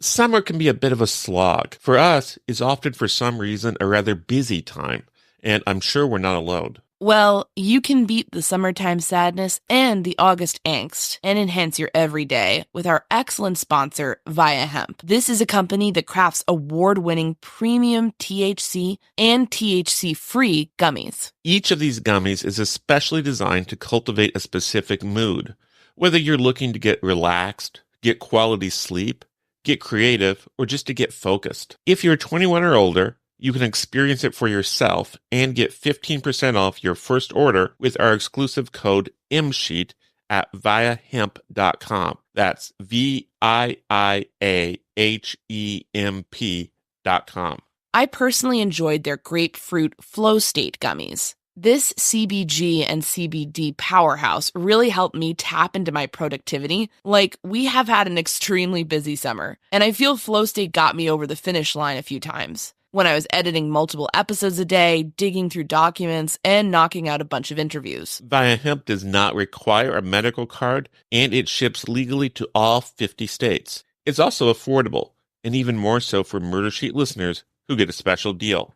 Summer can be a bit of a slog. For us, it's often for some reason a rather busy time, and I'm sure we're not alone. Well, you can beat the summertime sadness and the August angst and enhance your everyday with our excellent sponsor, Via Hemp. This is a company that crafts award-winning premium THC and THC-free gummies. Each of these gummies is especially designed to cultivate a specific mood. Whether you're looking to get relaxed, get quality sleep, get creative, or just to get focused. If you're 21 or older, you can experience it for yourself and get 15% off your first order with our exclusive code MSheet at viahemp.com. That's VIIAHEMP.com. I personally enjoyed their grapefruit flow state gummies. This CBG and CBD powerhouse really helped me tap into my productivity. Like, we have had an extremely busy summer, and I feel flow state got me over the finish line a few times when I was editing multiple episodes a day, digging through documents, and knocking out a bunch of interviews. Via Hemp does not require a medical card, and it ships legally to all 50 states. It's also affordable, and even more so for Murder Sheet listeners who get a special deal.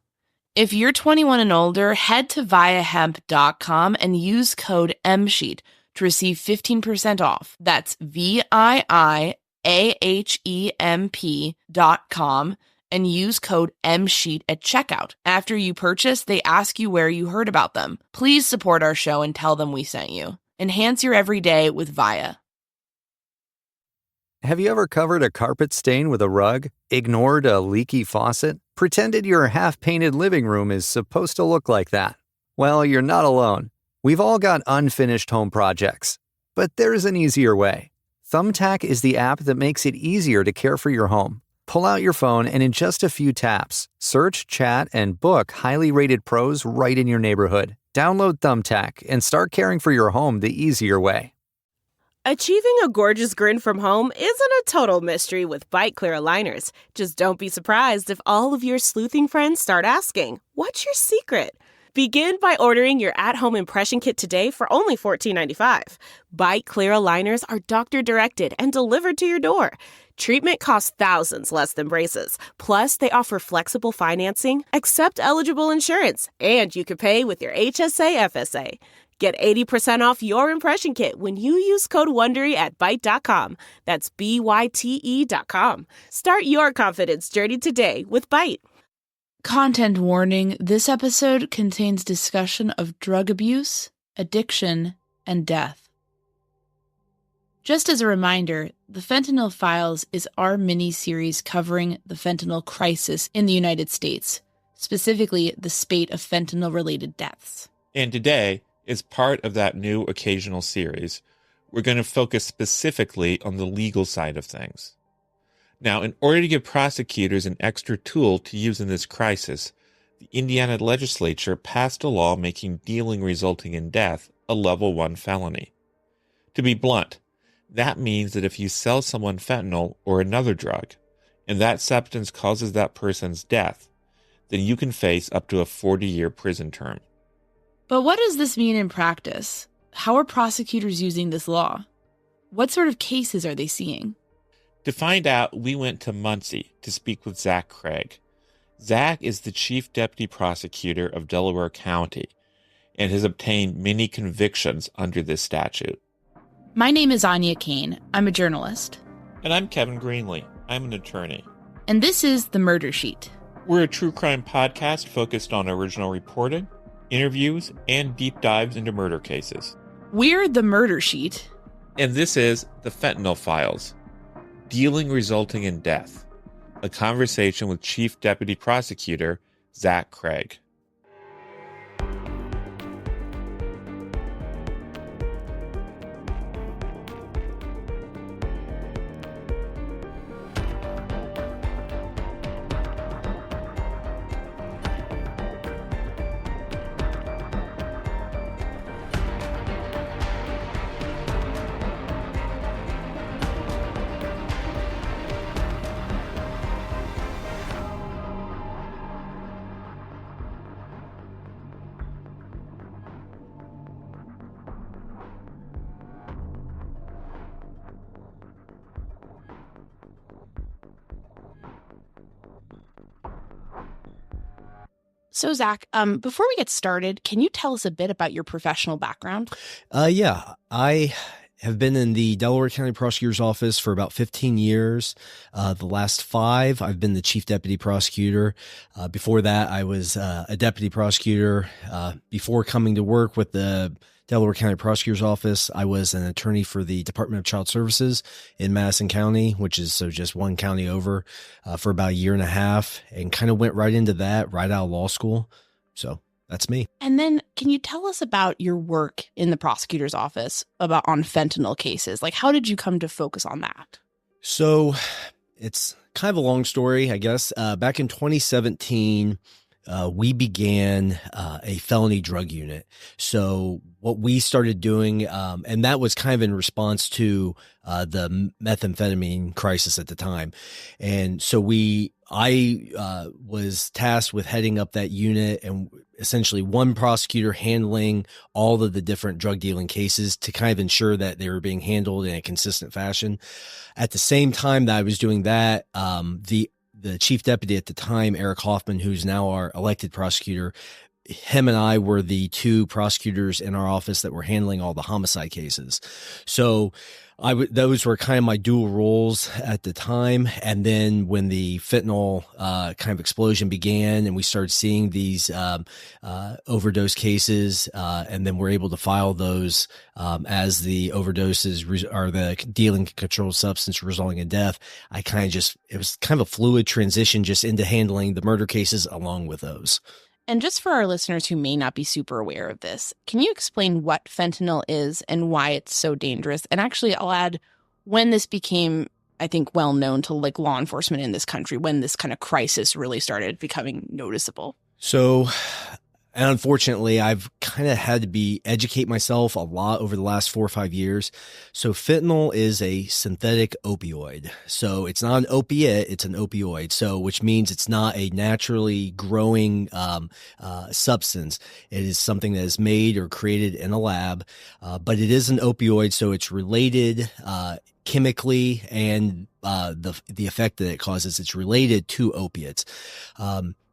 If you're 21 and older, head to viahemp.com and use code MSheet to receive 15% off. That's VIIAHEMP.com and use code MSheet at checkout. After you purchase, they ask you where you heard about them. Please support our show and tell them we sent you. Enhance your everyday with Via. Have you ever covered a carpet stain with a rug? Ignored a leaky faucet? Pretended your half-painted living room is supposed to look like that? Well, you're not alone. We've all got unfinished home projects. But there's an easier way. Thumbtack is the app that makes it easier to care for your home. Pull out your phone and in just a few taps, search, chat, and book highly rated pros right in your neighborhood. Download Thumbtack and start caring for your home the easier way. Achieving a gorgeous grin from home isn't a total mystery with Bite Clear aligners. Just don't be surprised if all of your sleuthing friends start asking, "What's your secret?" Begin by ordering your at-home impression kit today for only $14.95. Bite Clear aligners are doctor-directed and delivered to your door. Treatment costs thousands less than braces. Plus, they offer flexible financing, accept eligible insurance, and you can pay with your HSA FSA. Get 80% off your impression kit when you use code WONDERY at Byte.com. That's BYTE.com. Start your confidence journey today with Byte. Content warning: this episode contains discussion of drug abuse, addiction, and death. Just as a reminder, the Fentanyl Files is our mini-series covering the fentanyl crisis in the United States, specifically the spate of fentanyl-related deaths. And today, as part of that new occasional series, we're going to focus specifically on the legal side of things. Now, in order to give prosecutors an extra tool to use in this crisis, the Indiana legislature passed a law making dealing resulting in death a level 1 felony. To be blunt, that means that if you sell someone fentanyl or another drug, and that substance causes that person's death, then you can face up to a 40-year prison term. But what does this mean in practice? How are prosecutors using this law? What sort of cases are they seeing? To find out, we went to Muncie to speak with Zach Craig. Zach is the Chief Deputy Prosecutor of Delaware County and has obtained many convictions under this statute. My name is Anya Kane. I'm a journalist. And I'm Kevin Greenlee. I'm an attorney. And this is The Murder Sheet. We're a true crime podcast focused on original reporting, interviews, and deep dives into murder cases. We're The Murder Sheet. And this is The Fentanyl Files, Dealing Resulting in Death, a conversation with Chief Deputy Prosecutor Zach Craig. So, Zach, before we get started, can you tell us a bit about your professional background? Yeah, I have been in the Delaware County Prosecutor's Office for about 15 years. The last 5, I've been the Chief Deputy Prosecutor. Before that, I was a Deputy Prosecutor. Before coming to work with the Delaware County Prosecutor's Office, I was an attorney for the Department of Child Services in Madison County, which is just one county over, for about a year and a half, and kind of went right into that right out of law school. So that's me. And then can you tell us about your work in the prosecutor's office on fentanyl cases? Like, how did you come to focus on that? So it's kind of a long story, I guess. Back in 2017, we began a felony drug unit. So what we started doing, and that was kind of in response to the methamphetamine crisis at the time. And so I was tasked with heading up that unit, and essentially one prosecutor handling all of the different drug dealing cases to kind of ensure that they were being handled in a consistent fashion. At the same time that I was doing that, the chief deputy at the time, Eric Hoffman, who's now our elected prosecutor, him and I were the 2 prosecutors in our office that were handling all the homicide cases. So those were kind of my dual roles at the time. And then when the fentanyl kind of explosion began and we started seeing these overdose cases, and then we're able to file those as the overdoses or the dealing controlled substance resulting in death, it was kind of a fluid transition just into handling the murder cases along with those. And just for our listeners who may not be super aware of this, can you explain what fentanyl is and why it's so dangerous? And actually, I'll add when this became, I think, well known to like law enforcement in this country, when this kind of crisis really started becoming noticeable. So, and unfortunately, I've kind of had to educate myself a lot over the last 4 or 5 years. So fentanyl is a synthetic opioid. So it's not an opiate, it's an opioid. So, which means it's not a naturally growing substance. It is something that is made or created in a lab, but it is an opioid. So it's related chemically, and the effect that it causes, it's related to opiates,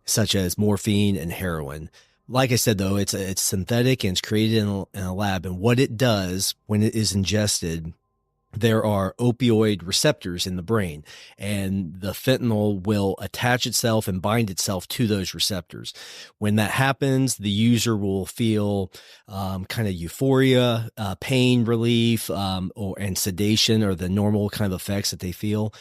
such as morphine and heroin. Like I said, though, it's synthetic and it's created in a lab. And what it does when it is ingested, there are opioid receptors in the brain, and the fentanyl will attach itself and bind itself to those receptors. When that happens, the user will feel kind of euphoria, pain relief, and sedation, or the normal kind of effects that they feel.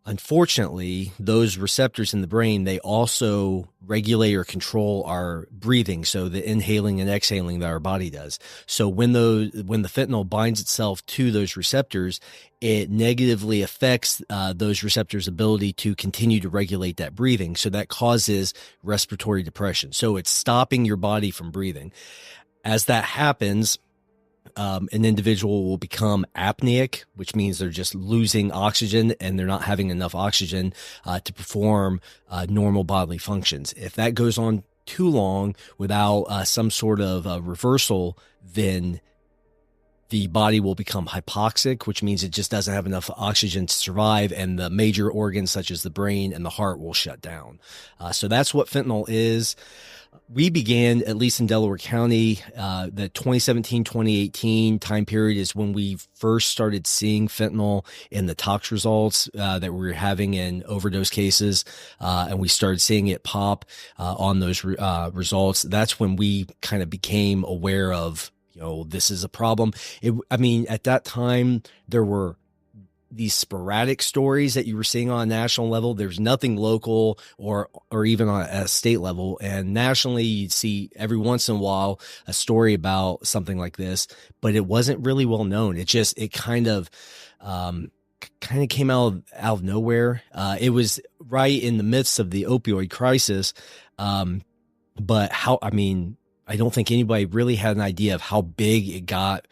Unfortunately, those receptors in the brain, they also regulate or control our breathing. So the inhaling and exhaling that our body does. So when the fentanyl binds itself to those receptors, it negatively affects those receptors' ability to continue to regulate that breathing. So that causes respiratory depression. So it's stopping your body from breathing. As that happens, an individual will become apneic, which means they're just losing oxygen and they're not having enough oxygen to perform normal bodily functions. If that goes on too long without some sort of reversal, then the body will become hypoxic, which means it just doesn't have enough oxygen to survive, and the major organs such as the brain and the heart will shut down. So that's what fentanyl is. We began, at least in Delaware County, the 2017-2018 time period is when we first started seeing fentanyl in the tox results that we were having in overdose cases, and we started seeing it pop on those results. That's when we kind of became aware of, this is a problem. At that time, there were these sporadic stories that you were seeing on a national level. There's nothing local or even on a state level. And nationally, you'd see every once in a while a story about something like this, but it wasn't really well known. It kind of came out of nowhere. It was right in the midst of the opioid crisis. But I don't think anybody really had an idea of how big it got,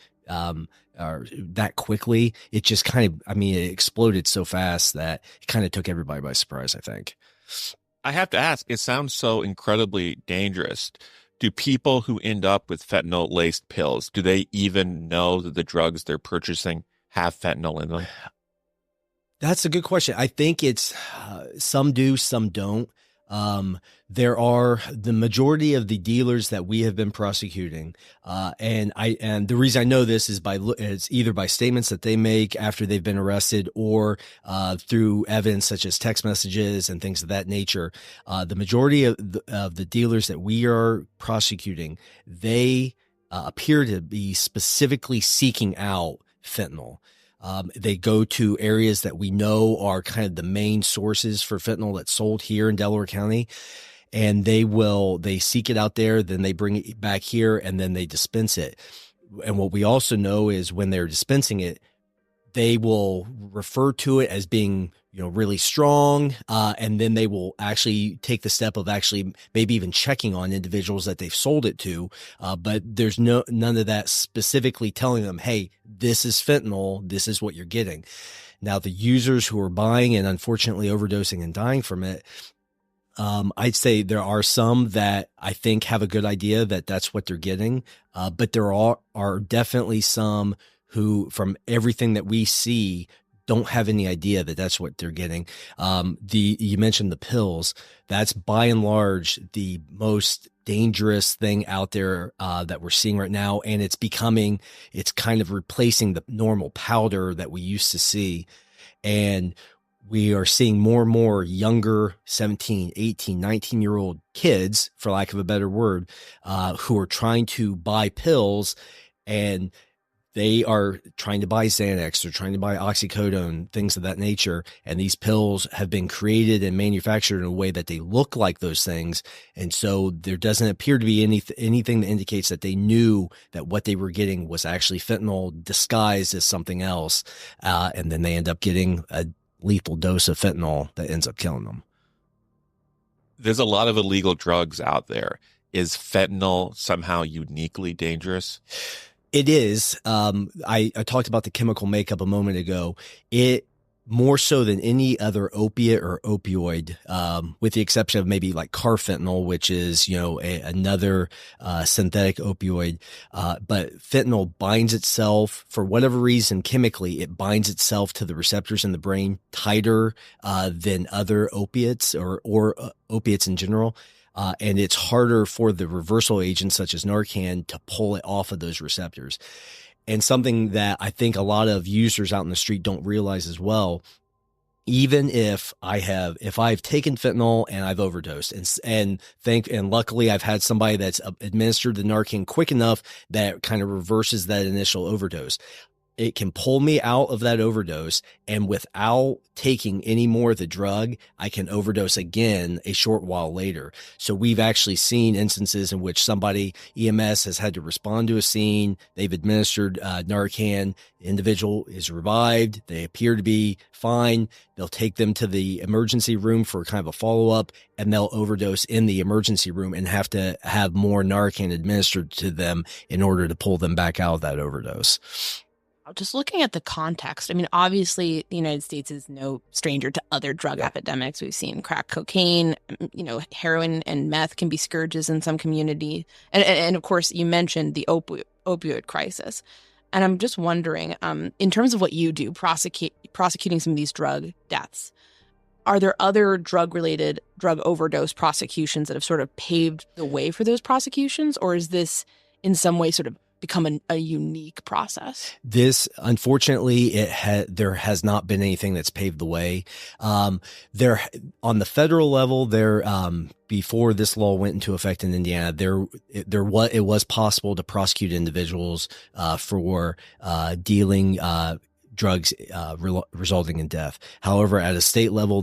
that quickly. It just it exploded so fast that it kind of took everybody by surprise, I think. I have to ask, it sounds so incredibly dangerous. Do people who end up with fentanyl-laced pills, do they even know that the drugs they're purchasing have fentanyl in them? That's a good question. I think it's some do, some don't. There are the majority of the dealers that we have been prosecuting, and the reason I know this is it's either by statements that they make after they've been arrested or through evidence such as text messages and things of that nature. The majority of the dealers that we are prosecuting, they appear to be specifically seeking out fentanyl. They go to areas that we know are kind of the main sources for fentanyl that's sold here in Delaware County. And they seek it out there, then they bring it back here, and then they dispense it. And what we also know is when they're dispensing it, they will refer to it as being, really strong. And then they will actually take the step of actually maybe even checking on individuals that they've sold it to. But there's none of that specifically telling them, hey, this is fentanyl. This is what you're getting. Now, the users who are buying and unfortunately overdosing and dying from it, I'd say there are some that I think have a good idea that that's what they're getting. But there are definitely some who, from everything that we see, don't have any idea that that's what they're getting. You mentioned the pills. That's by and large the most dangerous thing out there that we're seeing right now. And it's kind of replacing the normal powder that we used to see. And we are seeing more and more younger 17, 18, 19-year-old kids, for lack of a better word, who are trying to buy pills, and they are trying to buy Xanax, they're trying to buy oxycodone, things of that nature. And these pills have been created and manufactured in a way that they look like those things. And so there doesn't appear to be anything that indicates that they knew that what they were getting was actually fentanyl disguised as something else. And then they end up getting a lethal dose of fentanyl that ends up killing them. There's a lot of illegal drugs out there. Is fentanyl somehow uniquely dangerous? It is. I talked about the chemical makeup a moment ago. It more so than any other opiate or opioid, with the exception of maybe like carfentanil, which is, another synthetic opioid. But fentanyl binds itself, for whatever reason, chemically, it binds itself to the receptors in the brain tighter than other opiates or opiates in general. And it's harder for the reversal agents such as Narcan to pull it off of those receptors. And something that I think a lot of users out in the street don't realize as well, even if I've taken fentanyl and I've overdosed and luckily I've had somebody that's administered the Narcan quick enough that kind of reverses that initial overdose. It can pull me out of that overdose, and without taking any more of the drug, I can overdose again a short while later. So we've actually seen instances in which EMS has had to respond to a scene. They've administered Narcan. The individual is revived. They appear to be fine. They'll take them to the emergency room for kind of a follow-up, and they'll overdose in the emergency room and have to have more Narcan administered to them in order to pull them back out of that overdose. Just looking at the context, I mean, obviously the United States is no stranger to other drug epidemics. We've seen crack cocaine, heroin and meth can be scourges in some community. And of course, you mentioned the opioid crisis. And I'm just wondering, in terms of what you do, prosecuting some of these drug deaths, are there other drug overdose prosecutions that have sort of paved the way for those prosecutions? Or is this in some way sort of become a unique process? This, unfortunately, there has not been anything that's paved the way. There, on the federal level, before this law went into effect in Indiana, it was possible to prosecute individuals for dealing drugs resulting in death. However, at a state level,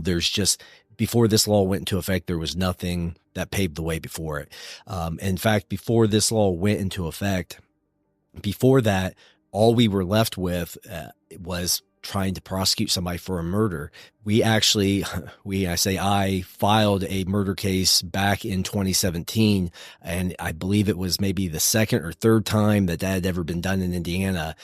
before this law went into effect, there was nothing that paved the way before it. In fact, before this law went into effect, before that, all we were left with was trying to prosecute somebody for a murder. I filed a murder case back in 2017, and I believe it was maybe the second or third time that had ever been done in Indiana.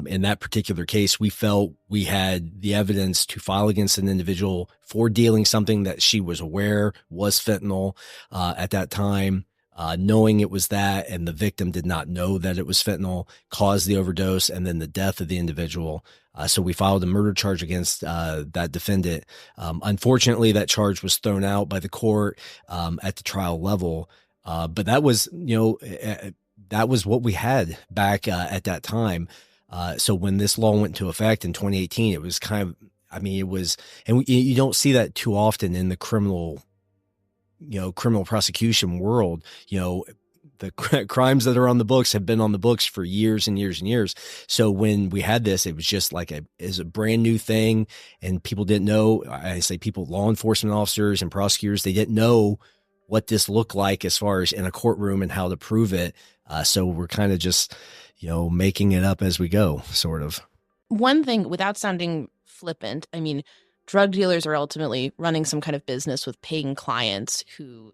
In that particular case, we felt we had the evidence to file against an individual for dealing something that she was aware was fentanyl at that time. knowing it was that, and the victim did not know that it was fentanyl, caused the overdose and then the death of the individual. So we filed a murder charge against that defendant. Unfortunately, that charge was thrown out by the court at the trial level. But that was, that was what we had back at that time. So when this law went into effect in 2018, it was kind of, it was, and you don't see that too often in the criminal prosecution world. The crimes that are on the books have been on the books for years and years and years. So when we had this, it was just like is a brand new thing, and people didn't know. I say people, law enforcement officers and prosecutors, they didn't know what this looked like as far as in a courtroom and how to prove it. So we're kind of just, making it up as we go, sort of. One thing, without sounding flippant, drug dealers are ultimately running some kind of business with paying clients who,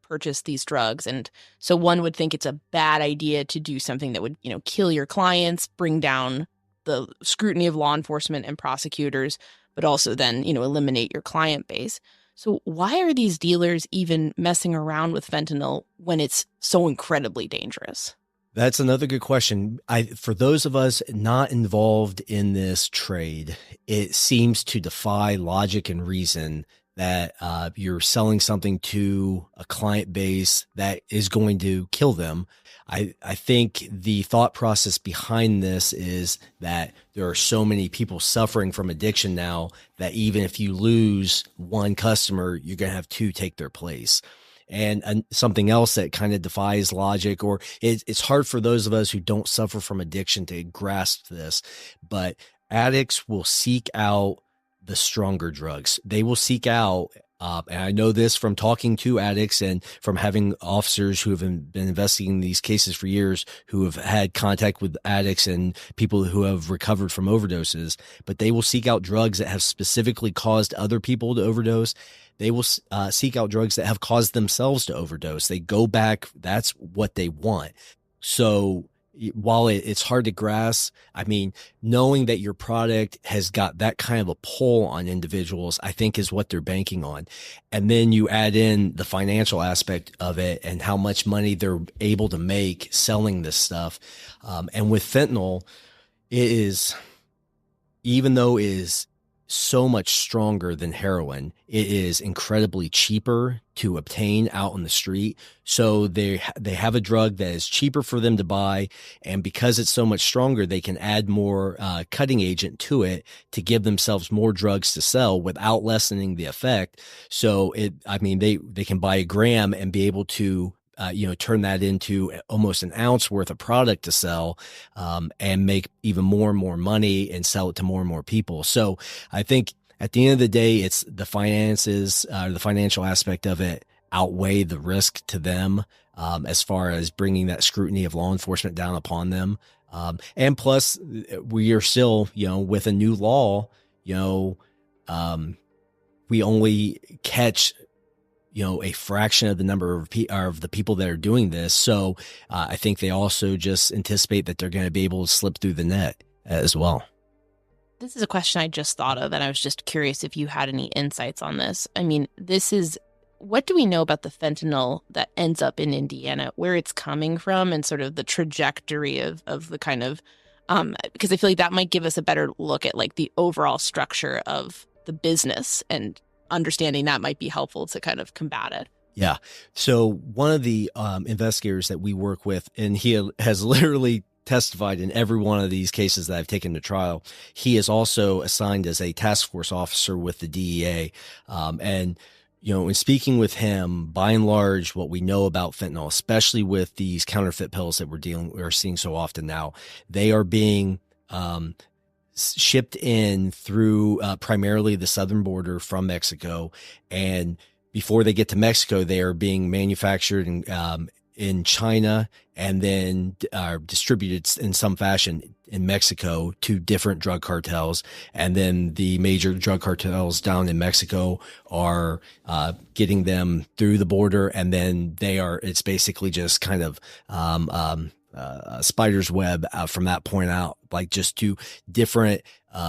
purchase these drugs. And so one would think it's a bad idea to do something that would, kill your clients, bring down the scrutiny of law enforcement and prosecutors, but also then, eliminate your client base. So why are these dealers even messing around with fentanyl when it's so incredibly dangerous? That's another good question. For those of us not involved in this trade, it seems to defy logic and reason that you're selling something to a client base that is going to kill them. I think the thought process behind this is that there are so many people suffering from addiction now that even if you lose one customer, you're going to have two take their place. And something else that kind of defies logic, or it's hard for those of us who don't suffer from addiction to grasp this, but addicts will seek out the stronger drugs. They will seek out, and I know this from talking to addicts and from having officers who have been investigating these cases for years, who have had contact with addicts and people who have recovered from overdoses, but they will seek out drugs that have specifically caused other people to overdose. They will seek out drugs that have caused themselves to overdose. They go back. That's what they want. So while it's hard to grasp, knowing that your product has got that kind of a pull on individuals, I think is what they're banking on. And then you add in the financial aspect of it and how much money they're able to make selling this stuff. And with fentanyl, it is, even though it is so much stronger than heroin, it is incredibly cheaper to obtain out on the street. So they have a drug that is cheaper for them to buy, and because it's so much stronger, they can add more cutting agent to it to give themselves more drugs to sell without lessening the effect. So they can buy a gram and be able to turn that into almost an ounce worth of product to sell, and make even more and more money and sell it to more and more people. So I think at the end of the day, it's the finances, the financial aspect of it outweigh the risk to them, as far as bringing that scrutiny of law enforcement down upon them. And plus we are still, with a new law, we only catch a fraction of the number of the people that are doing this. So I think they also just anticipate that they're going to be able to slip through the net as well. This is a question I just thought of, and I was just curious if you had any insights on this. What do we know about the fentanyl that ends up in Indiana, where it's coming from, and sort of the trajectory of the kind of, because I feel like that might give us a better look at like the overall structure of the business, and understanding that might be helpful to kind of combat it. Yeah. So one of the investigators that we work with, and he has literally testified in every one of these cases that I've taken to trial, he is also assigned as a task force officer with the DEA. And in speaking with him, by and large, what we know about fentanyl, especially with these counterfeit pills that we're seeing so often now, they are being shipped in through primarily the southern border from Mexico, and before they get to Mexico, they are being manufactured in China and then are distributed in some fashion in Mexico to different drug cartels. And then the major drug cartels down in Mexico are getting them through the border, and then it's basically just kind of spider's web from that point out, like just to different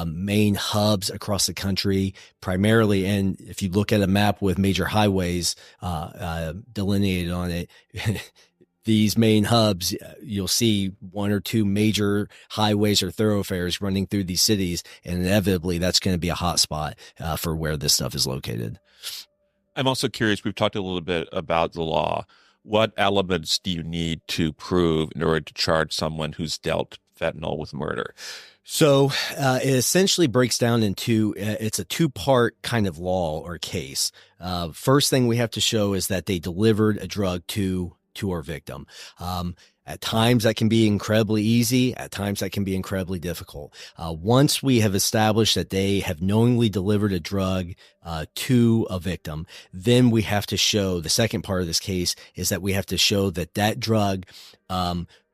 main hubs across the country, primarily. And if you look at a map with major highways delineated on it, these main hubs, you'll see one or two major highways or thoroughfares running through these cities, and inevitably that's going to be a hot spot for where this stuff is located. I'm also curious, we've talked a little bit about the law. What elements do you need to prove in order to charge someone who's dealt fentanyl with murder? So it essentially breaks down into, it's a two-part kind of law or case. First thing we have to show is that they delivered a drug to our victim. At times that can be incredibly easy. At times that can be incredibly difficult. Once we have established that they have knowingly delivered a drug to a victim, then we have to show, the second part of this case is that we have to show that that drug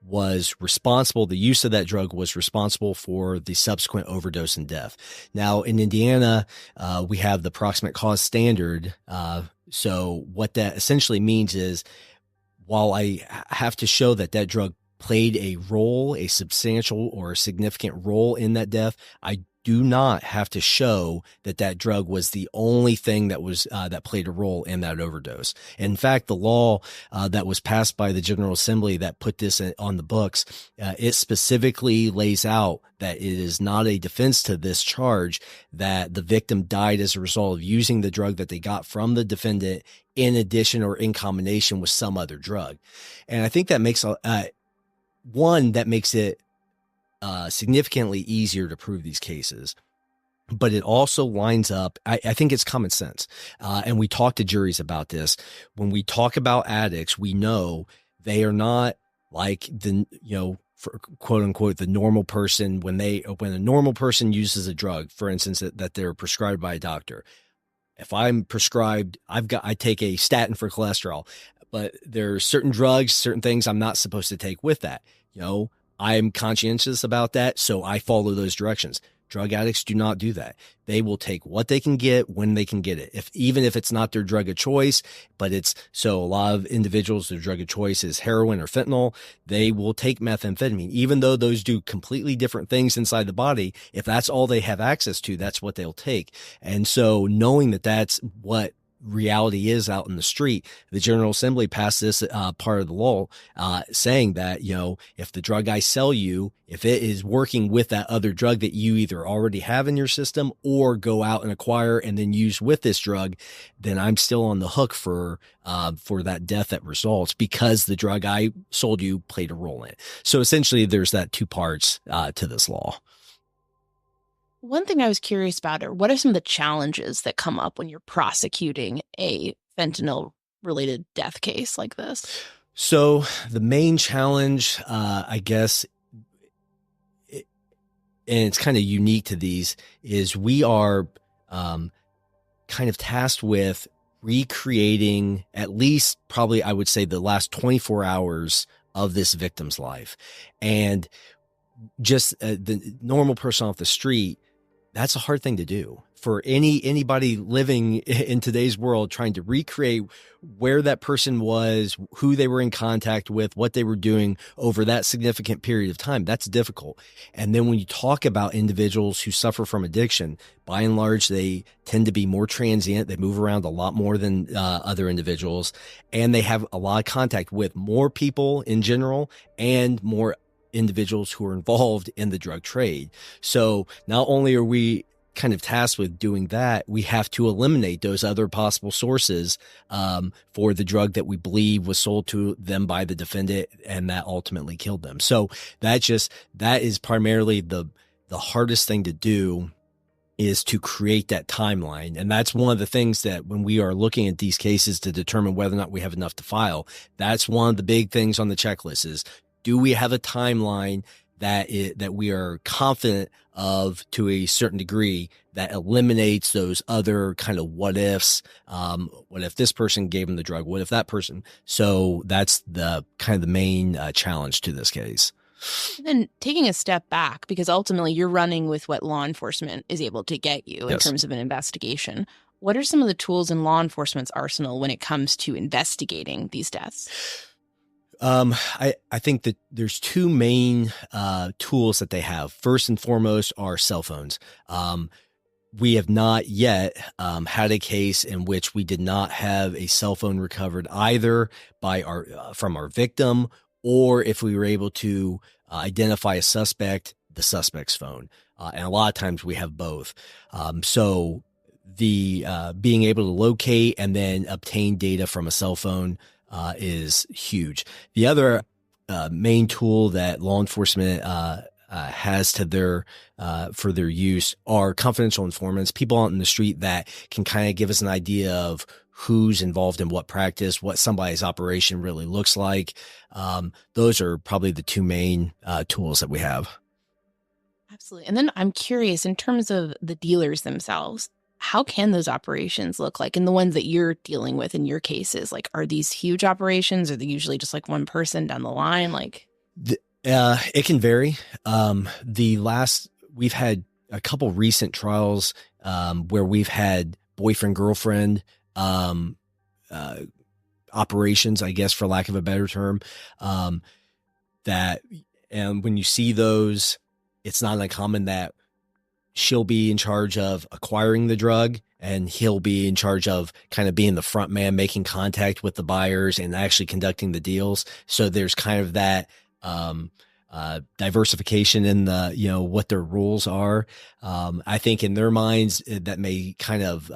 was responsible, the use of that drug was responsible for the subsequent overdose and death. Now, in Indiana, we have the proximate cause standard. So what that essentially means is, while I have to show that that drug played a role, a substantial or a significant role in that death, I do not have to show that that drug was the only thing that was that played a role in that overdose. In fact, the law that was passed by the General Assembly that put this on the books, it specifically lays out that it is not a defense to this charge that the victim died as a result of using the drug that they got from the defendant in addition or in combination with some other drug. And I think that makes that makes it significantly easier to prove these cases, but it also lines up. I think it's common sense. And we talk to juries about this. When we talk about addicts, we know they are not like for quote unquote, the normal person. When a normal person uses a drug, for instance, that they're prescribed by a doctor. If I'm prescribed, I take a statin for cholesterol, but there are certain drugs, certain things I'm not supposed to take with that. I'm conscientious about that, so I follow those directions. Drug addicts do not do that. They will take what they can get when they can get it. Even if it's not their drug of choice, but so a lot of individuals, their drug of choice is heroin or fentanyl, they will take methamphetamine. Even though those do completely different things inside the body, if that's all they have access to, that's what they'll take. And so knowing that that's what reality is out in the street, the General Assembly passed this part of the law saying that, if the drug I sell you, if it is working with that other drug that you either already have in your system or go out and acquire and then use with this drug, then I'm still on the hook for that death that results because the drug I sold you played a role in it. So essentially there's that two parts to this law. One thing I was curious about are what are some of the challenges that come up when you're prosecuting a fentanyl-related death case like this? So the main challenge, I guess, and it's kind of unique to these, is we are kind of tasked with recreating at least probably, I would say, the last 24 hours of this victim's life. And just the normal person off the street, that's a hard thing to do for anybody living in today's world, trying to recreate where that person was, who they were in contact with, what they were doing over that significant period of time. That's difficult. And then when you talk about individuals who suffer from addiction, by and large, they tend to be more transient. They move around a lot more than other individuals, and they have a lot of contact with more people in general and more individuals who are involved in the drug trade. So not only are we kind of tasked with doing that, we have to eliminate those other possible sources for the drug that we believe was sold to them by the defendant and that ultimately killed them. So that is primarily the hardest thing to do, is to create that timeline. And that's one of the things that when we are looking at these cases to determine whether or not we have enough to file, that's one of the big things on the checklist is, do we have a timeline that we are confident of to a certain degree that eliminates those other kind of what ifs? What if this person gave him the drug? What if that person? So that's the kind of the main challenge to this case. And then taking a step back, because ultimately you're running with what law enforcement is able to get you in terms of an investigation. What are some of the tools in law enforcement's arsenal when it comes to investigating these deaths? I think that there's two main tools that they have. First and foremost are cell phones. We have not yet had a case in which we did not have a cell phone recovered either by from our victim, or if we were able to identify a suspect, the suspect's phone. And a lot of times we have both. So the being able to locate and then obtain data from a cell phone is huge. The other main tool that law enforcement has to their for their use are confidential informants, people out in the street that can kind of give us an idea of who's involved in what practice, what somebody's operation really looks like. Those are probably the two main tools that we have. Absolutely. And then I'm curious, in terms of the dealers themselves, how can those operations look like? And the ones that you're dealing with in your cases, like, are these huge operations? Or are they usually just like one person down the line? Like, it can vary. We've had a couple recent trials where we've had boyfriend-girlfriend operations, I guess, for lack of a better term, and when you see those, it's not uncommon that she'll be in charge of acquiring the drug and he'll be in charge of kind of being the front man, making contact with the buyers and actually conducting the deals. So there's kind of that diversification in the, what their rules are. I think in their minds that may kind of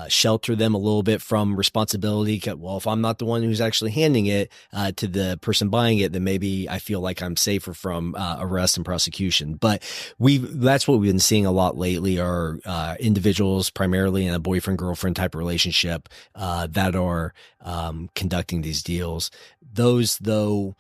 shelter them a little bit from responsibility. Well, if I'm not the one who's actually handing it to the person buying it, then maybe I feel like I'm safer from arrest and prosecution. But that's what we've been seeing a lot lately are individuals primarily in a boyfriend-girlfriend type relationship that are conducting these deals. Those, though,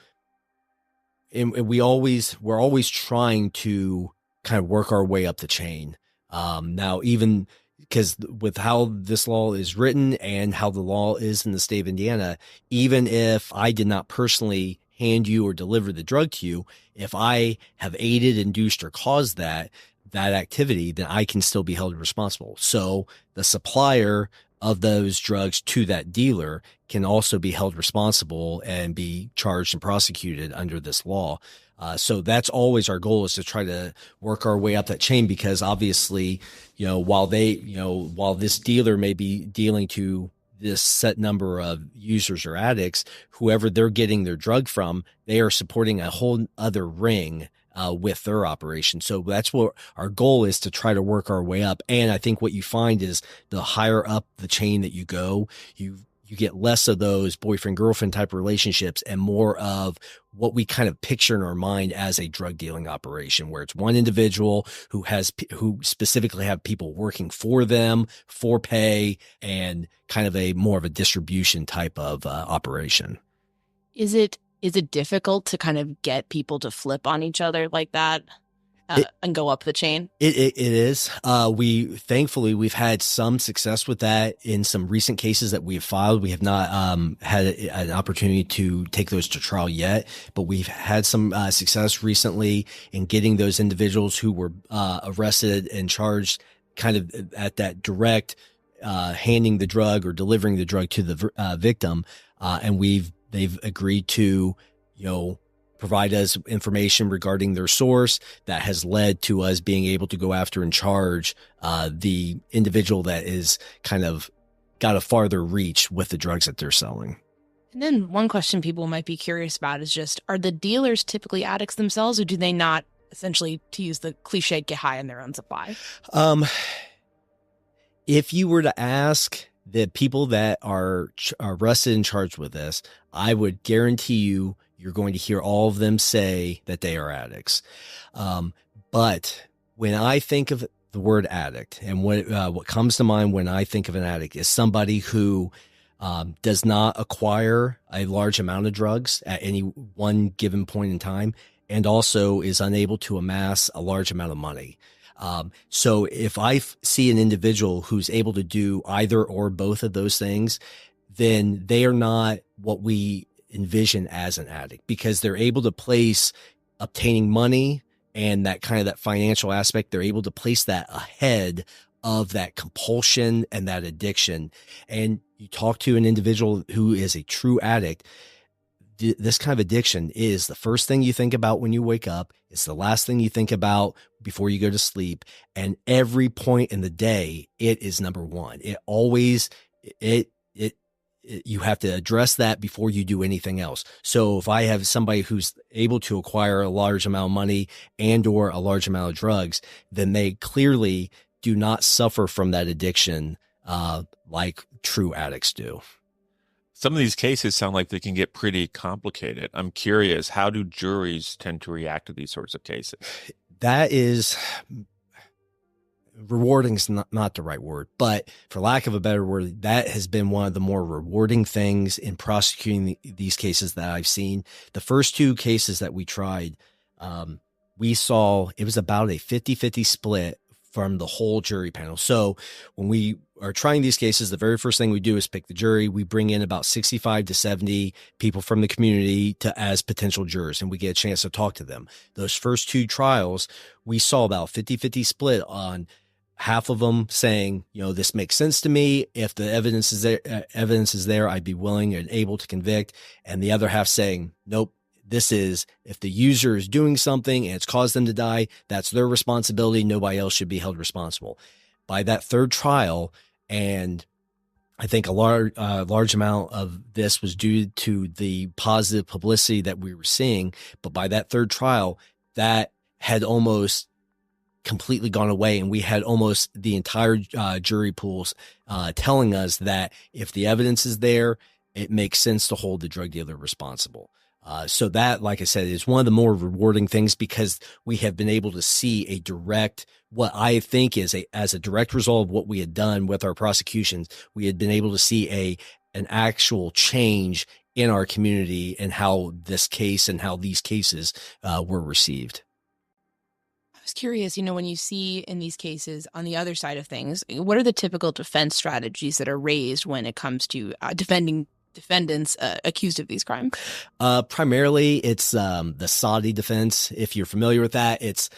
and we're always trying to kind of work our way up the chain. Now, even because with how this law is written and how the law is in the state of Indiana, even if I did not personally hand you or deliver the drug to you, if I have aided, induced, or caused that activity, then I can still be held responsible. So the supplier of those drugs to that dealer can also be held responsible and be charged and prosecuted under this law. So that's always our goal, is to try to work our way up that chain, because obviously, while this dealer may be dealing to this set number of users or addicts, whoever they're getting their drug from, they are supporting a whole other ring with their operation. So that's what our goal is, to try to work our way up. And I think what you find is the higher up the chain that you go, you get less of those boyfriend-girlfriend type relationships and more of what we kind of picture in our mind as a drug dealing operation, where it's one individual who specifically have people working for them for pay, and kind of more of a distribution type of operation. Is it difficult to kind of get people to flip on each other like that? And go up the chain? It is. Thankfully, we've had some success with that in some recent cases that we've filed. We have not had an opportunity to take those to trial yet, but we've had some success recently in getting those individuals who were arrested and charged kind of at that direct handing the drug or delivering the drug to the victim, and they've agreed to, provide us information regarding their source that has led to us being able to go after and charge the individual that is kind of got a farther reach with the drugs that they're selling. And then one question people might be curious about is just, are the dealers typically addicts themselves, or do they not, essentially, to use the cliche, get high on their own supply? If you were to ask the people that are arrested and charged with this, I would guarantee you're going to hear all of them say that they are addicts. But when I think of the word addict, and what comes to mind when I think of an addict is somebody who does not acquire a large amount of drugs at any one given point in time, and also is unable to amass a large amount of money. So if I see an individual who's able to do either or both of those things, then they are not what we envision as an addict, because they're able to place obtaining money and that kind of that financial aspect. They're able to place that ahead of that compulsion and that addiction. And you talk to an individual who is a true addict, this kind of addiction is the first thing you think about when you wake up. It's the last thing you think about before you go to sleep. And every point in the day, it is number one. It always, you have to address that before you do anything else. So if I have somebody who's able to acquire a large amount of money and or a large amount of drugs, then they clearly do not suffer from that addiction like true addicts do. Some of these cases sound like they can get pretty complicated. I'm curious, how do juries tend to react to these sorts of cases? That is, rewarding is not the right word, but for lack of a better word, that has been one of the more rewarding things in prosecuting these cases that I've seen. The first two cases that we tried, we saw it was about a 50-50 split from the whole jury panel. So when we are trying these cases, the very first thing we do is pick the jury. We bring in about 65 to 70 people from the community as potential jurors, and we get a chance to talk to them. Those first two trials, we saw about 50-50 split on half of them saying, this makes sense to me. If the evidence is there, I'd be willing and able to convict. And the other half saying, nope. If the user is doing something and it's caused them to die, that's their responsibility. Nobody else should be held responsible. By that third trial, and I think a large amount of this was due to the positive publicity that we were seeing, but by that third trial, that had almost completely gone away, and we had almost the entire jury pools telling us that if the evidence is there, it makes sense to hold the drug dealer responsible. So that, like I said, is one of the more rewarding things, because we have been able to see what I think is as a direct result of what we had done with our prosecutions, we had been able to see an actual change in our community and how this case and how these cases were received. I was curious, when you see in these cases on the other side of things, what are the typical defense strategies that are raised when it comes to defending defendants accused of these crimes? Primarily, it's the Saudi defense. If you're familiar with that, it's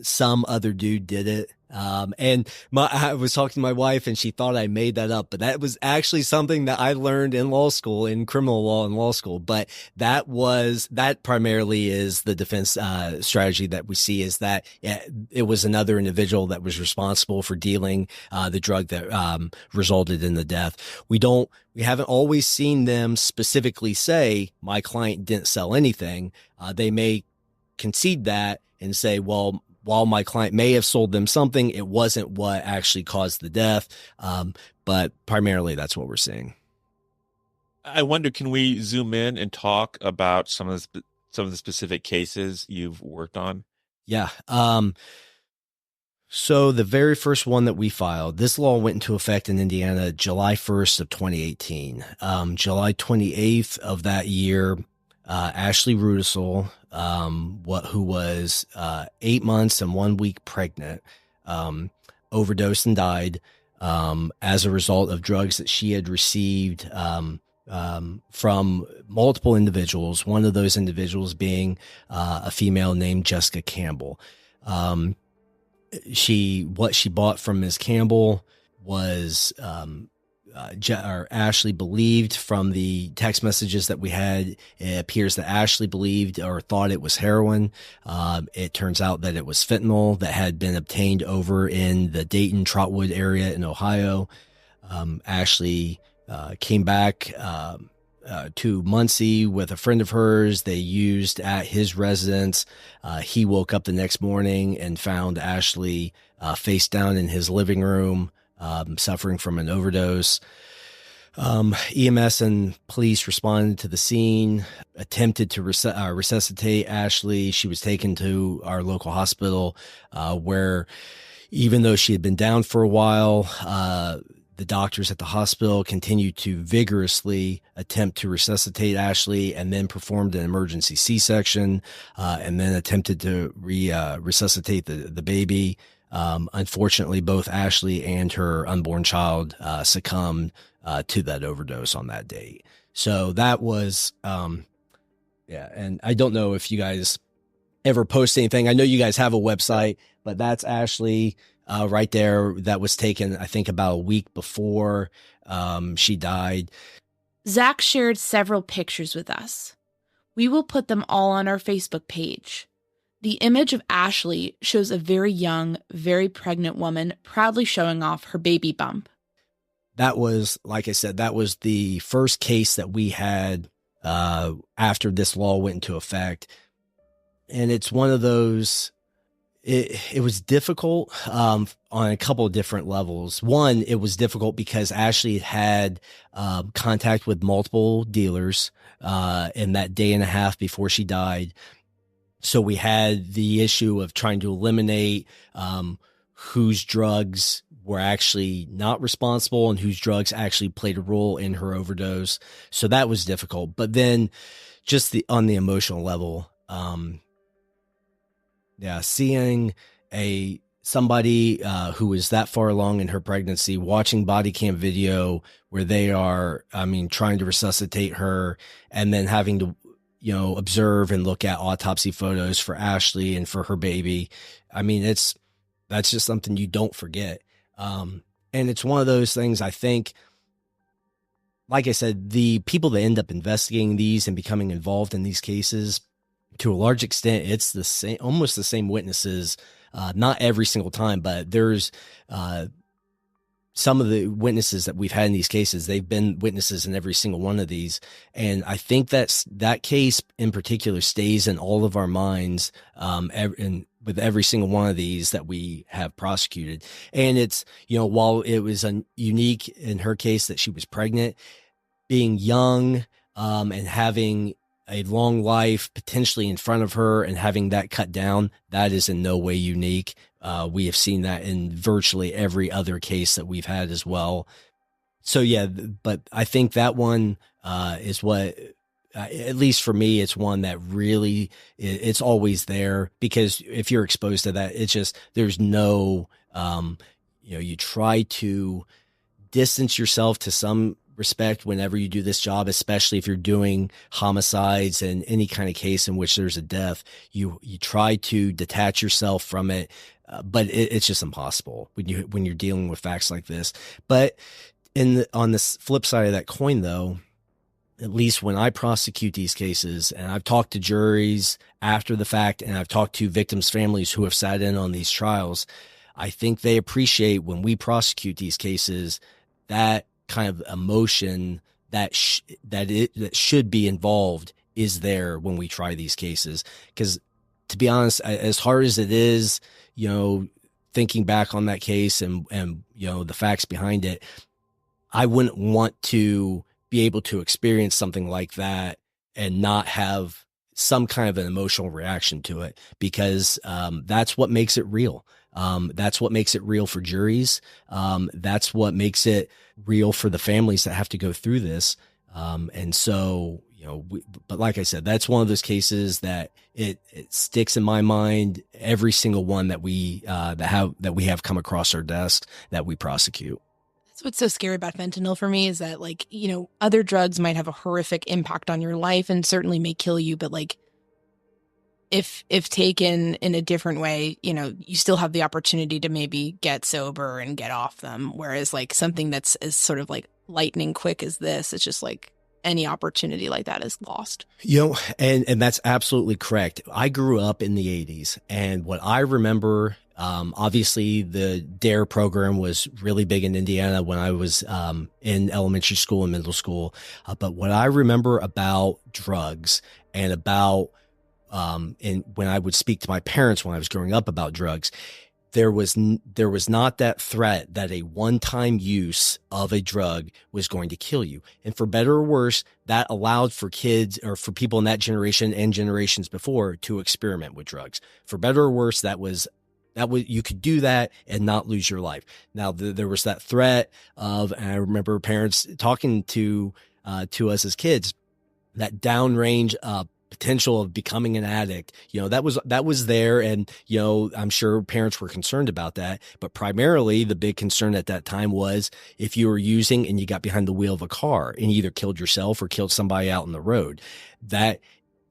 some other dude did it. And I was talking to my wife, and she thought I made that up, but that was actually something that I learned in law school, in criminal law in law school. But that primarily is the defense strategy that we see, is that it was another individual that was responsible for dealing the drug that resulted in the death. We haven't always seen them specifically say, my client didn't sell anything. They may concede that and say, well, while my client may have sold them something, it wasn't what actually caused the death. But primarily, that's what we're seeing. I wonder, can we zoom in and talk about some of the specific cases you've worked on? Yeah. So the very first one that we filed, this law went into effect in Indiana July 1st of 2018. July 28th of that year, Ashley Rudisill, who was 8 months and 1 week pregnant, overdosed and died as a result of drugs that she had received from multiple individuals, one of those individuals being a female named Jessica Campbell. What she bought from Ms. Campbell was Ashley believed from the text messages that we had, it appears that Ashley believed or thought it was heroin. It turns out that it was fentanyl that had been obtained over in the Dayton Trotwood area in Ohio. Ashley came back to Muncie with a friend of hers. They used at his residence. He woke up the next morning and found Ashley face down in his living room, suffering from an overdose. EMS and police responded to the scene, attempted to resuscitate Ashley. She was taken to our local hospital, where even though she had been down for a while, the doctors at the hospital continued to vigorously attempt to resuscitate Ashley, and then performed an emergency C-section, and then attempted to resuscitate the baby. Unfortunately, both Ashley and her unborn child succumbed to that overdose on that date. So that was, and I don't know if you guys ever post anything. I know you guys have a website, but that's Ashley right there. That was taken, I think, about a week before she died. Zach shared several pictures with us. We will put them all on our Facebook page. The image of Ashley shows a very young, very pregnant woman proudly showing off her baby bump. That was, like I said, that was the first case that we had after this law went into effect. And it's one of those, it was difficult on a couple of different levels. One, it was difficult because Ashley had contact with multiple dealers in that day and a half before she died. So we had the issue of trying to eliminate whose drugs were actually not responsible and whose drugs actually played a role in her overdose. So that was difficult. But then just on the emotional level, seeing somebody who is that far along in her pregnancy, watching body cam video where they are, trying to resuscitate her, and then having to, observe and look at autopsy photos for Ashley and for her baby. That's just something you don't forget. And it's one of those things, I think, like I said, the people that end up investigating these and becoming involved in these cases, to a large extent, it's the same, almost the same witnesses, not every single time, but there's some of the witnesses that we've had in these cases, they've been witnesses in every single one of these. And I think that case in particular stays in all of our minds, with every single one of these that we have prosecuted. And it's, while it was unique in her case that she was pregnant, being young, and having a long life potentially in front of her and having that cut down, that is in no way unique. We have seen that in virtually every other case that we've had as well. So yeah, but I think that one is what, at least for me, it's one that really, it's always there, because if you're exposed to that, it's just, there's no, you try to distance yourself to some respect whenever you do this job, especially if you're doing homicides and any kind of case in which there's a death. You try to detach yourself from it, but it's just impossible when you're dealing with facts like this. But on the flip side of that coin, though, at least when I prosecute these cases, and I've talked to juries after the fact, and I've talked to victims' families who have sat in on these trials, I think they appreciate when we prosecute these cases that kind of emotion that should be involved is there when we try these cases. Because to be honest, as hard as it is, thinking back on that case and the facts behind it, I wouldn't want to be able to experience something like that and not have some kind of an emotional reaction to it, because that's what makes it real. That's what makes it real for juries. That's what makes it real for the families that have to go through this. And so, but like I said, that's one of those cases that it sticks in my mind. Every single one that we have come across our desk that we prosecute. That's what's so scary about fentanyl for me, is that, like, other drugs might have a horrific impact on your life and certainly may kill you, but like, if taken in a different way, you still have the opportunity to maybe get sober and get off them. Whereas like something that's as sort of like lightning quick as this, it's just like any opportunity like that is lost. And that's absolutely correct. I grew up in the 80s, and what I remember, obviously the DARE program was really big in Indiana when I was in elementary school and middle school. But what I remember about drugs and about and when I would speak to my parents when I was growing up about drugs, there was not that threat that a one-time use of a drug was going to kill you. And for better or worse, that allowed for kids or for people in that generation and generations before to experiment with drugs. For better or worse, that was you could do that and not lose your life. Now there was that threat of, and I remember parents talking to us as kids, that downrange potential of becoming an addict, that was there. And, I'm sure parents were concerned about that, but primarily the big concern at that time was if you were using and you got behind the wheel of a car and you either killed yourself or killed somebody out on the road. That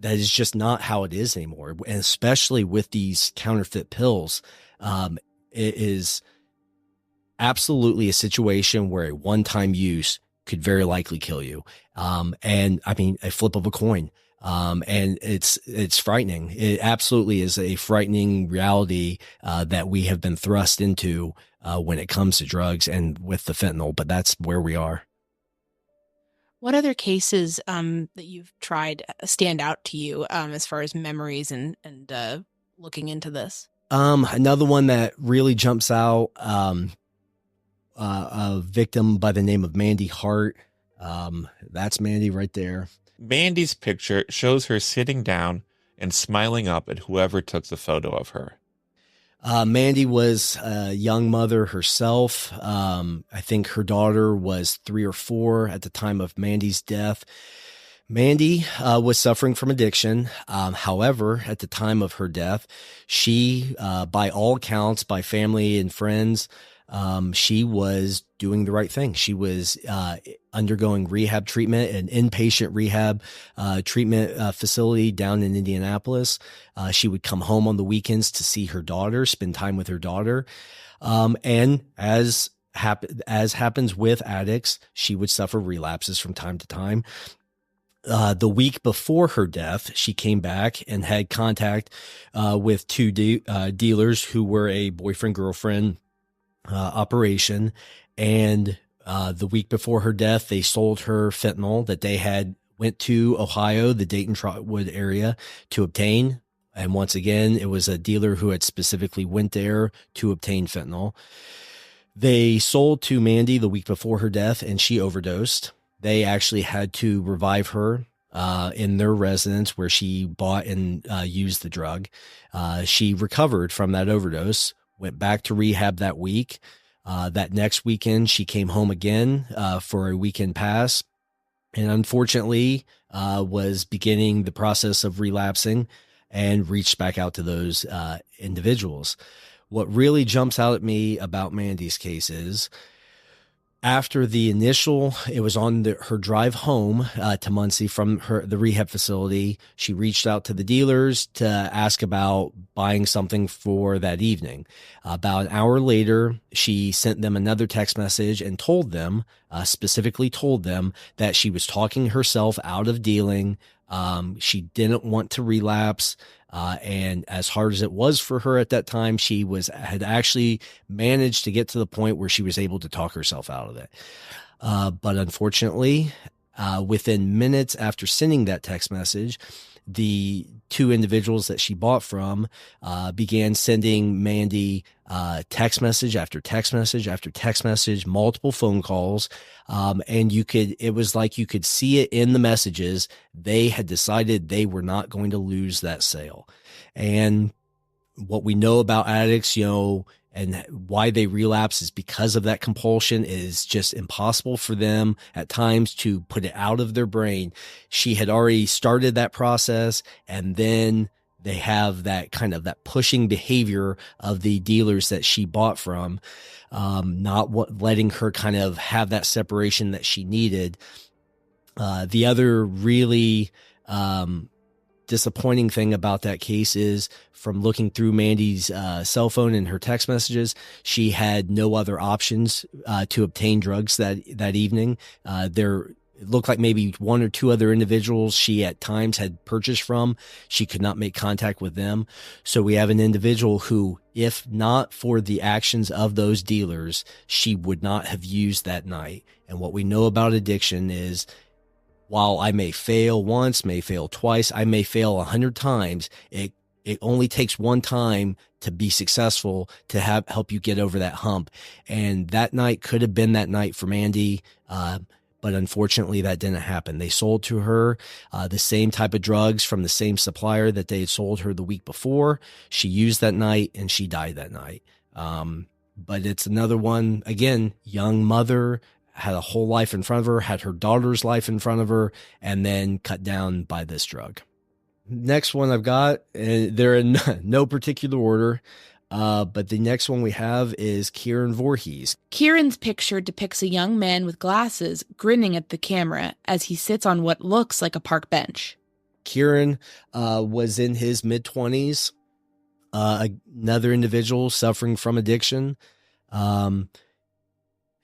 is just not how it is anymore. And especially with these counterfeit pills, it is absolutely a situation where a one-time use could very likely kill you. And I mean, a flip of a coin. And it's frightening. It absolutely is a frightening reality that we have been thrust into when it comes to drugs and with the fentanyl, but that's where we are. What other cases that you've tried stand out to you as far as memories and looking into this? Another one that really jumps out, a victim by the name of Mandy Hart. That's Mandy right there. Mandy's picture shows her sitting down and smiling up at whoever took the photo of her. Mandy was a young mother herself. I think her daughter was 3 or 4 at the time of Mandy's death. Mandy was suffering from addiction. However, at the time of her death, she, by all accounts, by family and friends, she was doing the right thing. She was undergoing rehab treatment, an inpatient rehab treatment facility down in Indianapolis. She would come home on the weekends to see her daughter, spend time with her daughter. And as happens with addicts, she would suffer relapses from time to time. The week before her death, she came back and had contact with 2 dealers who were a boyfriend-girlfriend operation. And the week before her death, they sold her fentanyl that they had went to Ohio, the Dayton-Trotwood area, to obtain. And once again, it was a dealer who had specifically went there to obtain fentanyl. They sold to Mandy the week before her death, and she overdosed. They actually had to revive her in their residence where she bought and used the drug. She recovered from that overdose, went back to rehab that week. That next weekend, she came home again for a weekend pass, and unfortunately was beginning the process of relapsing and reached back out to those individuals. What really jumps out at me about Mandy's case is after the initial, it was on her drive home to Muncie from the rehab facility, she reached out to the dealers to ask about buying something for that evening. About an hour later, she sent them another text message and told them, specifically told them, that she was talking herself out of dealing. She didn't want to relapse. And as hard as it was for her at that time, she had actually managed to get to the point where she was able to talk herself out of it. But unfortunately, within minutes after sending that text message, the 2 individuals that she bought from began sending Mandy text message after text message after text message, multiple phone calls. And it was like you could see it in the messages. They had decided they were not going to lose that sale. And what we know about addicts, and why they relapse is because of that compulsion. It is just impossible for them at times to put it out of their brain. She had already started that process, and then they have that kind of that pushing behavior of the dealers that she bought from, not letting her kind of have that separation that she needed. The other really disappointing thing about that case is, from looking through Mandy's cell phone and her text messages, she had no other options to obtain drugs that evening. It looked like maybe 1 or 2 other individuals she at times had purchased from. She could not make contact with them. So we have an individual who, if not for the actions of those dealers, she would not have used that night. And what we know about addiction is, while I may fail once, may fail twice, I may fail 100 times, it only takes one time to be successful to help you get over that hump. And that night could have been that night for Mandy, but unfortunately that didn't happen. They sold to her the same type of drugs from the same supplier that they had sold her the week before. She used that night and she died that night. But it's another one, again, young mother, had a whole life in front of her, had her daughter's life in front of her, and then cut down by this drug. Next one I've got, they're in no particular order, but the next one we have is Kieran Voorhees. Kieran's picture depicts a young man with glasses grinning at the camera as he sits on what looks like a park bench. Kieran was in his mid-20s, another individual suffering from addiction.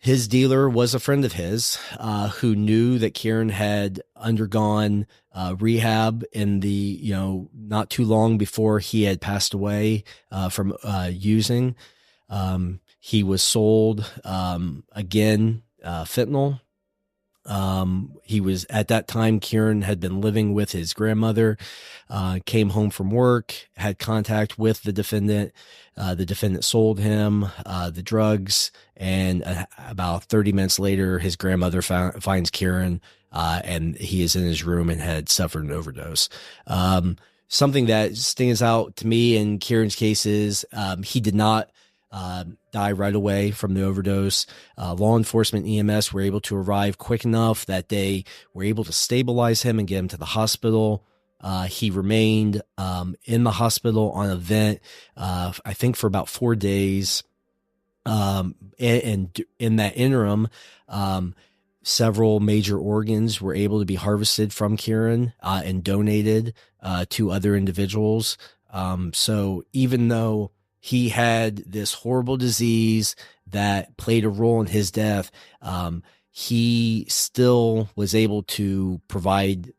His dealer was a friend of his who knew that Kieran had undergone rehab in the, not too long before he had passed away from using. He was sold again fentanyl. He was at that time, Kieran had been living with his grandmother, came home from work, had contact with the defendant. The defendant sold him the drugs, and about 30 minutes later, his grandmother finds Kieran, and he is in his room and had suffered an overdose. Something that stands out to me in Kieran's case is he did not die right away from the overdose. Law enforcement EMS were able to arrive quick enough that they were able to stabilize him and get him to the hospital. He remained in the hospital on a vent, I think for about 4 days. And in that interim, several major organs were able to be harvested from Kieran and donated to other individuals. So even though he had this horrible disease that played a role in his death, he still was able to provide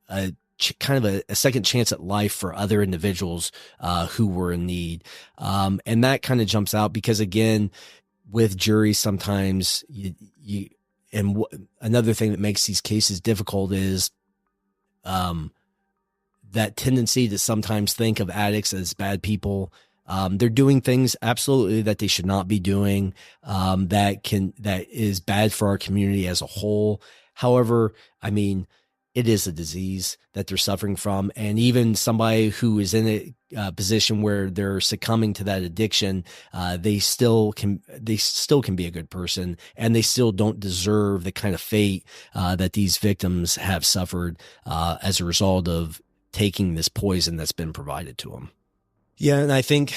a second chance at life for other individuals who were in need. And that kind of jumps out because, again, with juries, sometimes another thing that makes these cases difficult is that tendency to sometimes think of addicts as bad people. They're doing things absolutely that they should not be doing, that is bad for our community as a whole. However, I mean, it is a disease that they're suffering from. And even somebody who is in a position where they're succumbing to that addiction, they still can be a good person, and they still don't deserve the kind of fate that these victims have suffered as a result of taking this poison that's been provided to them. Yeah, and I think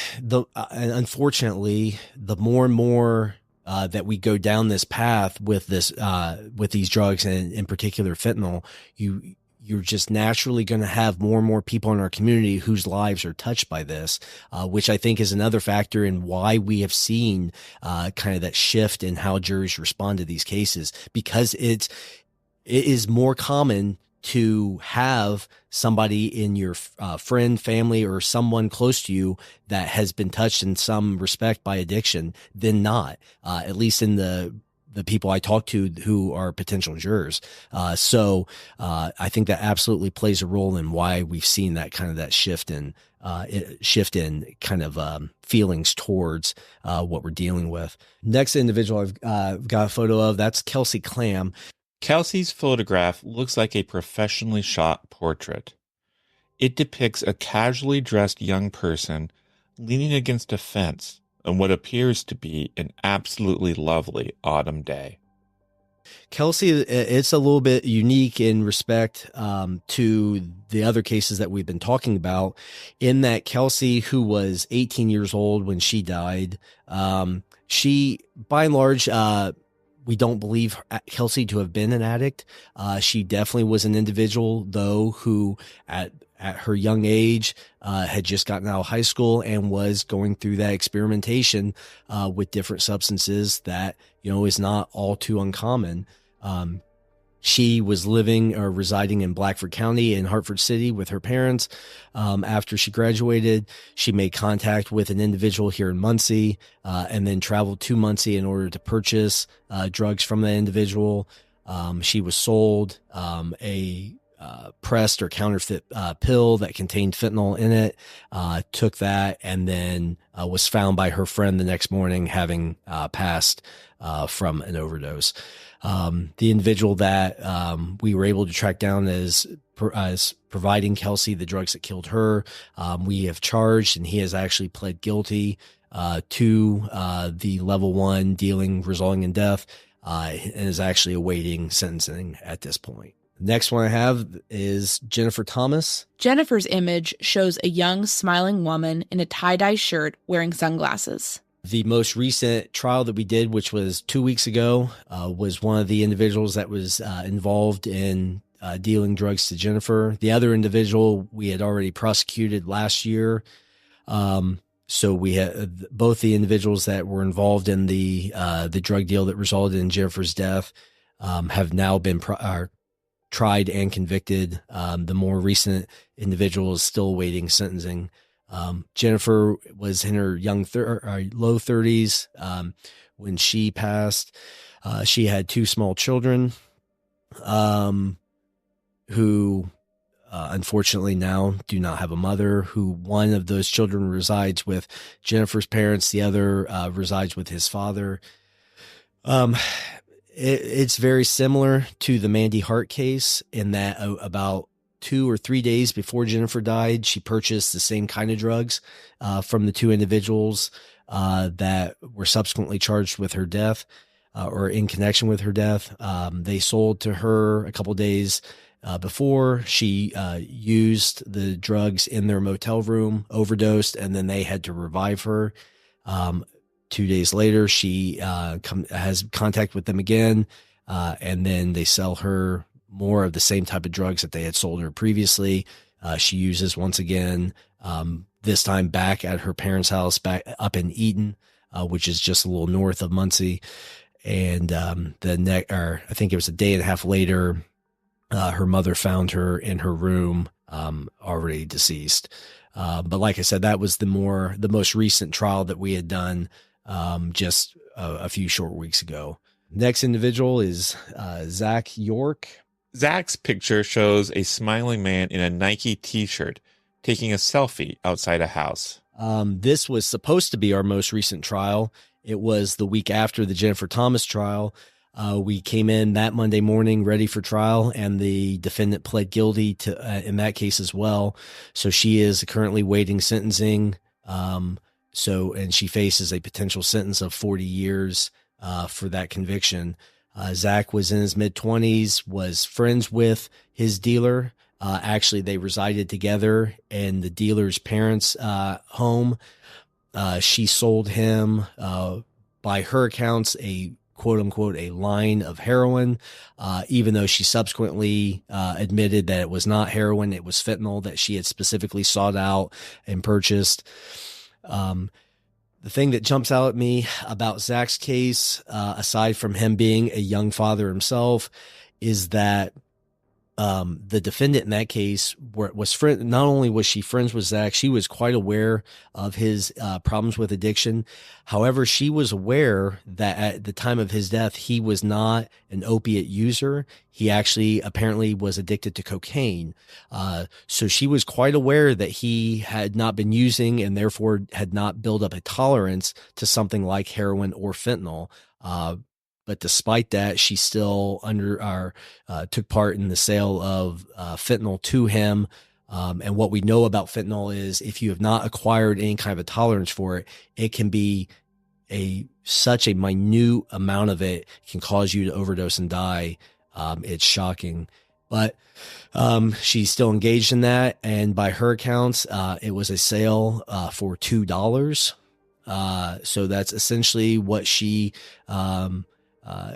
unfortunately, the more and more that we go down this path with these drugs, and in particular fentanyl, you're just naturally going to have more and more people in our community whose lives are touched by this, which I think is another factor in why we have seen kind of that shift in how juries respond to these cases, because it is more common to have somebody in your friend, family, or someone close to you that has been touched in some respect by addiction than not, at least in the people I talk to who are potential jurors. So I think that absolutely plays a role in why we've seen that shift in kind of feelings towards what we're dealing with. Next individual I've got a photo of, that's Kelsey Clam. Kelsey's photograph looks like a professionally shot portrait. It depicts a casually dressed young person leaning against a fence on what appears to be an absolutely lovely autumn day. Kelsey, it's a little bit unique in respect to the other cases that we've been talking about, in that Kelsey, who was 18 years old when she died, she, by and large, we don't believe Kelsey to have been an addict. She definitely was an individual, though, who at her young age had just gotten out of high school and was going through that experimentation with different substances that, is not all too uncommon. She was living or residing in Blackford County in Hartford City with her parents. After she graduated, she made contact with an individual here in Muncie, and then traveled to Muncie in order to purchase drugs from that individual. She was sold a pressed or counterfeit pill that contained fentanyl in it, took that, and then was found by her friend the next morning having passed from an overdose. The individual that we were able to track down as providing Kelsey the drugs that killed her, we have charged, and he has actually pled guilty to the level 1 dealing resulting in death, and is actually awaiting sentencing at this point. Next one I have is Jennifer Thomas. Jennifer's image shows a young, smiling woman in a tie-dye shirt wearing sunglasses. The most recent trial that we did, which was 2 weeks ago, was one of the individuals that was involved in dealing drugs to Jennifer. The other individual we had already prosecuted last year. So we had both the individuals that were involved in the drug deal that resulted in Jennifer's death have now been tried and convicted. The more recent individual is still awaiting sentencing. Jennifer was in her low 30s when she passed. She had 2 small children who unfortunately now do not have a mother, who one of those children resides with Jennifer's parents. The other resides with his father. It's very similar to the Mandy Hart case in that about 2 or 3 days before Jennifer died, she purchased the same kind of drugs from the 2 individuals that were subsequently charged with her death or in connection with her death. They sold to her a couple days before. She used the drugs in their motel room, overdosed, and then they had to revive her. 2 days later, she has contact with them again, and then they sell her more of the same type of drugs that they had sold her previously. She uses once again, this time back at her parents' house, back up in Eaton, which is just a little north of Muncie. And I think it was a day and a half later, her mother found her in her room, already deceased. But like I said, that was the most recent trial that we had done just a few short weeks ago. Next individual is Zach York. Zach's picture shows a smiling man in a Nike t-shirt taking a selfie outside a house. This was supposed to be our most recent trial. It was the week after the Jennifer Thomas trial. We came in that Monday morning ready for trial, and the defendant pled guilty to in that case as well. So she is currently waiting sentencing. And she faces a potential sentence of 40 years for that conviction. Zach was in his mid-20s, was friends with his dealer. Actually, they resided together in the dealer's parents' home. She sold him, by her accounts, a quote-unquote a line of heroin, even though she subsequently admitted that it was not heroin, it was fentanyl that she had specifically sought out and purchased. The thing that jumps out at me about Zach's case, aside from him being a young father himself, is that the defendant in that case was friend. Not only was she friends with Zach, she was quite aware of his problems with addiction. However, she was aware that at the time of his death, he was not an opiate user. He actually apparently was addicted to cocaine. So she was quite aware that he had not been using and therefore had not built up a tolerance to something like heroin or fentanyl. But despite that, she still took part in the sale of fentanyl to him. And what we know about fentanyl is if you have not acquired any kind of a tolerance for it, it can be such a minute amount of it can cause you to overdose and die. It's shocking. But she's still engaged in that. And by her accounts, it was a sale for $2. So that's essentially what she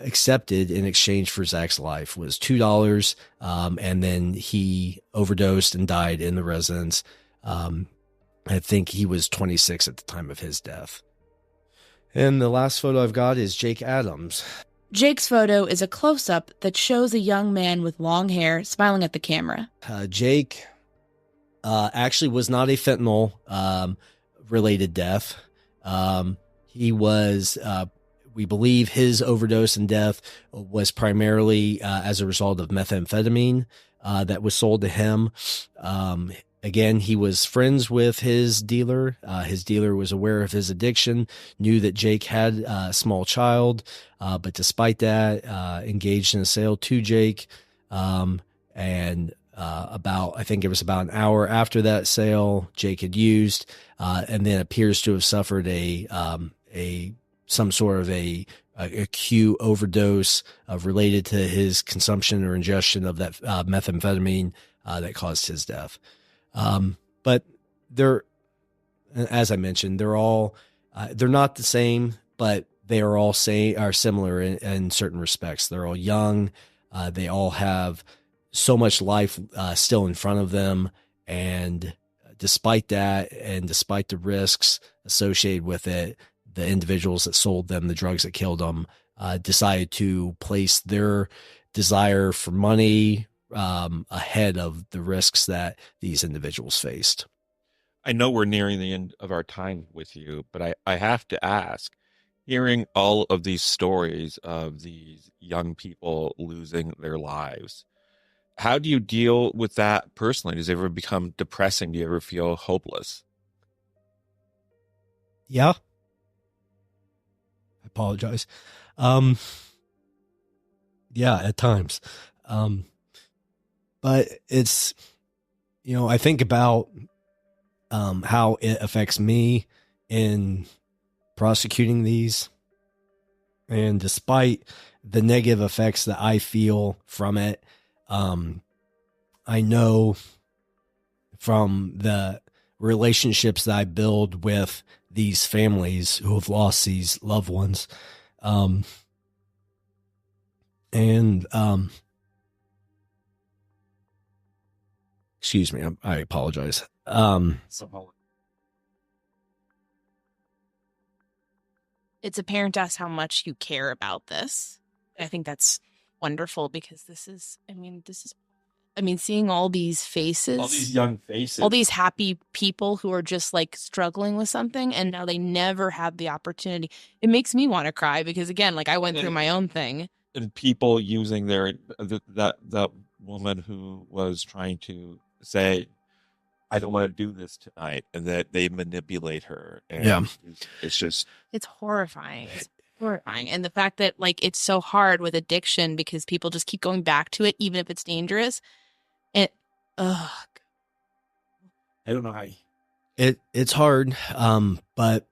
accepted in exchange for Zach's life was $2. And then he overdosed and died in the residence. I think he was 26 at the time of his death. And the last photo I've got is Jake Adams. Jake's photo is a close-up that shows a young man with long hair smiling at the camera. Jake actually was not a fentanyl related death. He was, we believe his overdose and death was primarily as a result of methamphetamine that was sold to him. Again, he was friends with his dealer. His dealer was aware of his addiction, knew that Jake had a small child, but despite that, engaged in a sale to Jake. I think it was about an hour after that sale, Jake had used, and then appears to have suffered some sort of a acute overdose related to his consumption or ingestion of that methamphetamine that caused his death. But as I mentioned, they're not the same, but they are all similar in certain respects. They're all young. They all have so much life still in front of them. And despite that, and despite the risks associated with it, the individuals that sold them the drugs that killed them decided to place their desire for money ahead of the risks that these individuals faced. I know we're nearing the end of our time with you, but I have to ask, hearing all of these stories of these young people losing their lives, how do you deal with that personally? Does it ever become depressing? Do you ever feel hopeless? Yeah. I apologize. Yeah, at times. But it's, I think about how it affects me in prosecuting these. And despite the negative effects that I feel from it, I know from the relationships that I build with these families who have lost these loved ones. Excuse me, I apologize. It's apparent to us how much you care about this. I think that's wonderful because seeing all these faces, All these young faces, all these happy people who are just like struggling with something and now they never have the opportunity. It makes me want to cry because again, like I went through my own thing. and people using that woman who was trying to say, I don't want to do this tonight, and that they manipulate her. And it's horrifying. It's horrifying. And the fact that like it's so hard with addiction because people just keep going back to it, even if it's dangerous. I don't know how it's hard. But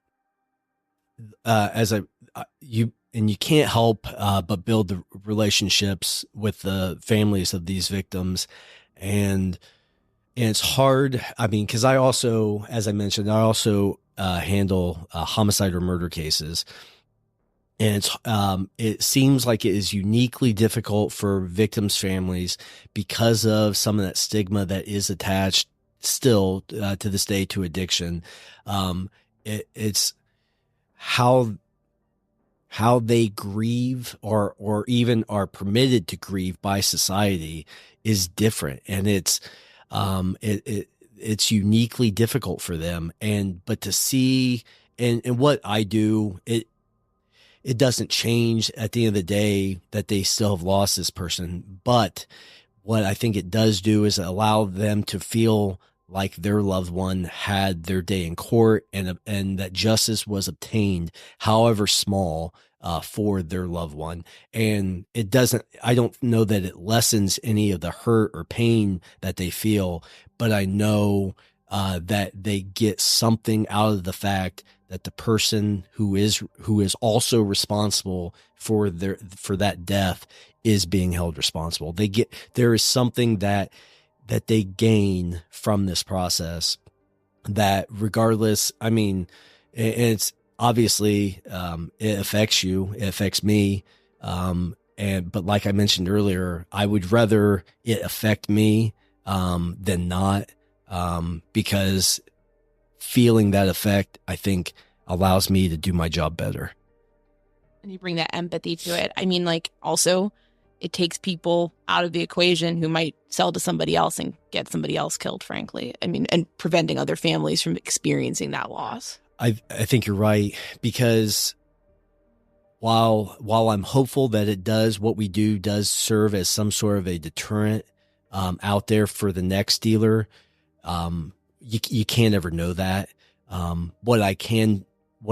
you can't help but build the relationships with the families of these victims. And it's hard. I mean, because I also, as I mentioned, handle homicide or murder cases. And it seems like it is uniquely difficult for victims' families because of some of that stigma that is attached still to this day to addiction. It's how they grieve or even are permitted to grieve by society is different. And it's uniquely difficult for them. But to see, and what I do, it doesn't change at the end of the day that they still have lost this person. But what I think it does do is allow them to feel like their loved one had their day in court and that justice was obtained, however small, for their loved one. And I don't know that it lessens any of the hurt or pain that they feel, but I know that they get something out of the fact that the person who is also responsible for that death is being held responsible. There is something that they gain from this process that regardless, I mean, it's obviously, it affects you, it affects me. But like I mentioned earlier, I would rather it affect me, than not, because feeling that effect, I think, allows me to do my job better. And you bring that empathy to it. I mean, like, also, it takes people out of the equation who might sell to somebody else and get somebody else killed, frankly. I mean, and preventing other families from experiencing that loss. I think you're right, because while I'm hopeful that what we do does serve as some sort of a deterrent out there for the next dealer, you can't ever know that. What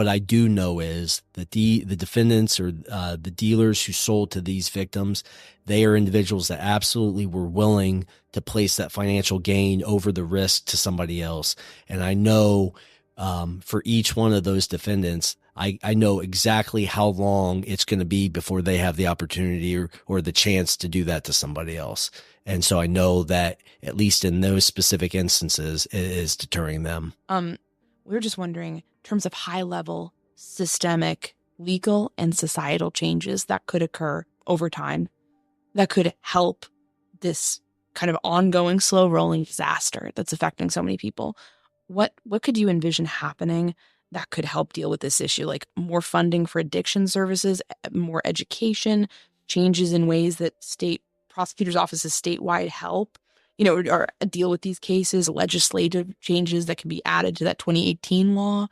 I do know is that the defendants or the dealers who sold to these victims, they are individuals that absolutely were willing to place that financial gain over the risk to somebody else. And I know for each one of those defendants, I know exactly how long it's going to be before they have the opportunity or the chance to do that to somebody else. And so I know that at least in those specific instances, it is deterring them. We were just wondering, in terms of high-level, systemic, legal, and societal changes that could occur over time that could help this kind of ongoing, slow-rolling disaster that's affecting so many people. What could you envision happening that could help deal with this issue? Like more funding for addiction services, more education, changes in ways that state prosecutor's office's statewide help, or deal with these cases, legislative changes that can be added to that 2018 law?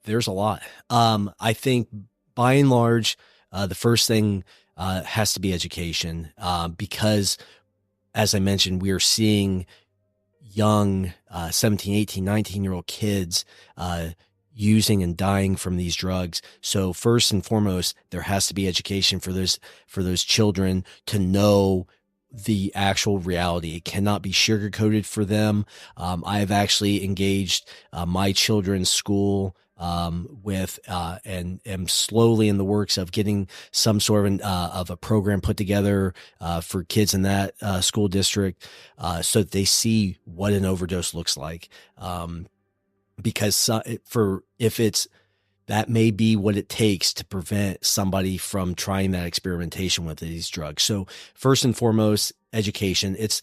There's a lot. I think by and large, the first thing has to be education, because as I mentioned, we are seeing young 17, 18, 19-year-old kids using and dying from these drugs. So first and foremost, there has to be education for those children to know the actual reality. It cannot be sugarcoated for them. I have actually engaged my children's school with and am slowly in the works of getting some sort of a program put together for kids in that school district so that they see what an overdose looks like. Because that may be what it takes to prevent somebody from trying that experimentation with these drugs. So first and foremost, education. It's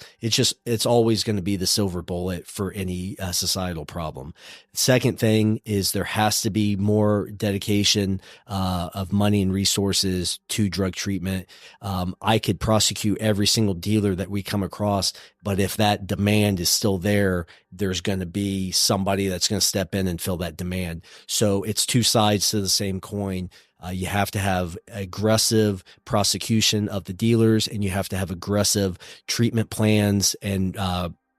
always going to be the silver bullet for any societal problem. Second thing is there has to be more dedication of money and resources to drug treatment. I could prosecute every single dealer that we come across, but if that demand is still there, there's going to be somebody that's going to step in and fill that demand. So it's two sides to the same coin. You have to have aggressive prosecution of the dealers, and you have to have aggressive treatment plans and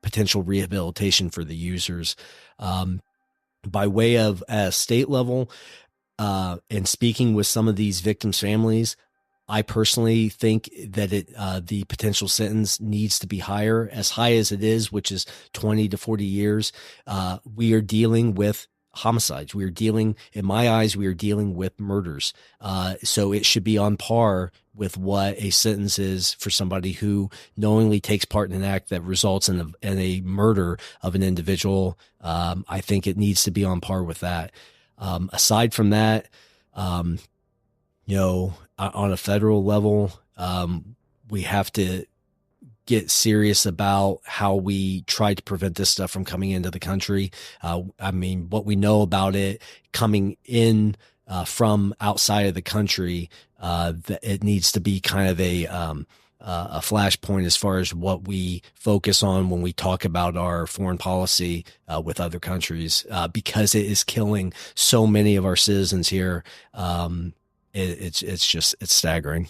potential rehabilitation for the users. By way of state level, and speaking with some of these victims' families, I personally think that the potential sentence needs to be higher, as high as it is, which is 20 to 40 years. We are dealing with homicides. In my eyes, we are dealing with murders. So it should be on par with what a sentence is for somebody who knowingly takes part in an act that results in a murder of an individual. I think it needs to be on par with that. Aside from that, on a federal level, we have to get serious about how we try to prevent this stuff from coming into the country. What we know about it coming in from outside of the country, that it needs to be kind of a flashpoint as far as what we focus on when we talk about our foreign policy with other countries, because it is killing so many of our citizens here. It's staggering.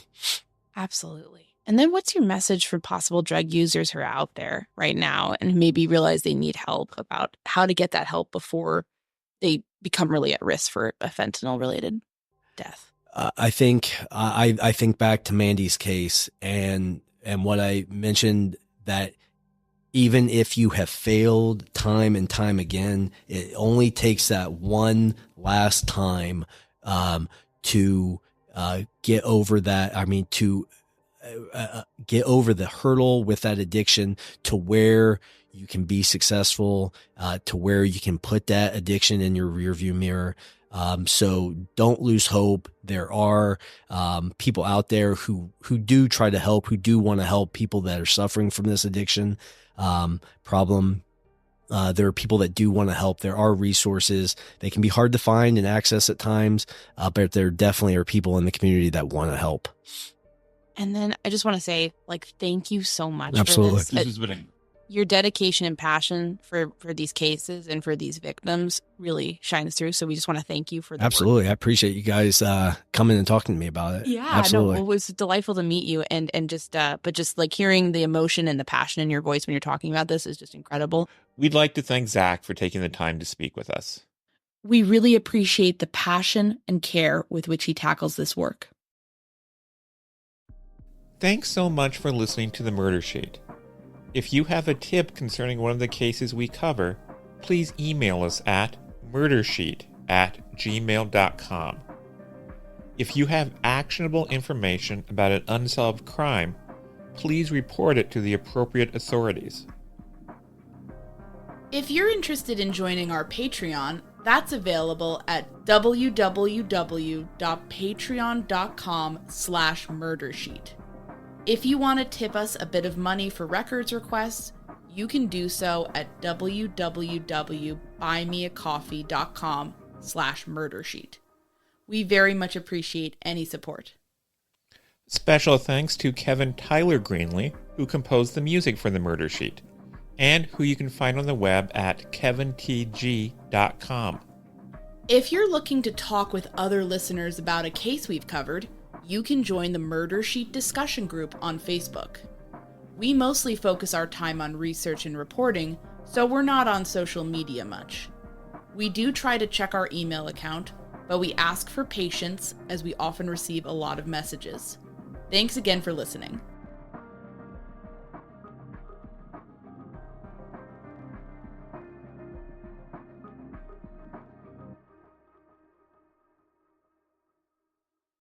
Absolutely. And then what's your message for possible drug users who are out there right now and maybe realize they need help about how to get that help before they become really at risk for a fentanyl-related death? I think back to Mandy's case and what I mentioned, that even if you have failed time and time again, it only takes that one last time to get over that. To get over the hurdle with that addiction to where you can be successful, to where you can put that addiction in your rearview mirror. So don't lose hope. There are people out there who do try to help, who do want to help people that are suffering from this addiction problem. There are people that do want to help. There are resources. They can be hard to find and access at times, but there definitely are people in the community that want to help. And then I just want to say, thank you so much. Absolutely. For this. Your dedication and passion for these cases and for these victims really shines through. So we just want to thank you for that. Absolutely. I appreciate you guys coming and talking to me about it. Yeah, absolutely. No, it was delightful to meet you, and just hearing the emotion and the passion in your voice when you're talking about this is just incredible. We'd like to thank Zach for taking the time to speak with us. We really appreciate the passion and care with which he tackles this work. Thanks so much for listening to The Murder Sheet. If you have a tip concerning one of the cases we cover, please email us at murdersheet@gmail.com. If you have actionable information about an unsolved crime, please report it to the appropriate authorities. If you're interested in joining our Patreon, that's available at www.patreon.com/murdersheet. If you want to tip us a bit of money for records requests, you can do so at www.buymeacoffee.com/murdersheet. We very much appreciate any support. Special thanks to Kevin Tyler Greenlee, who composed the music for the Murder Sheet, and who you can find on the web at kevintg.com. If you're looking to talk with other listeners about a case we've covered, you can join the Murder Sheet discussion group on Facebook. We mostly focus our time on research and reporting, so we're not on social media much. We do try to check our email account, but we ask for patience as we often receive a lot of messages. Thanks again for listening.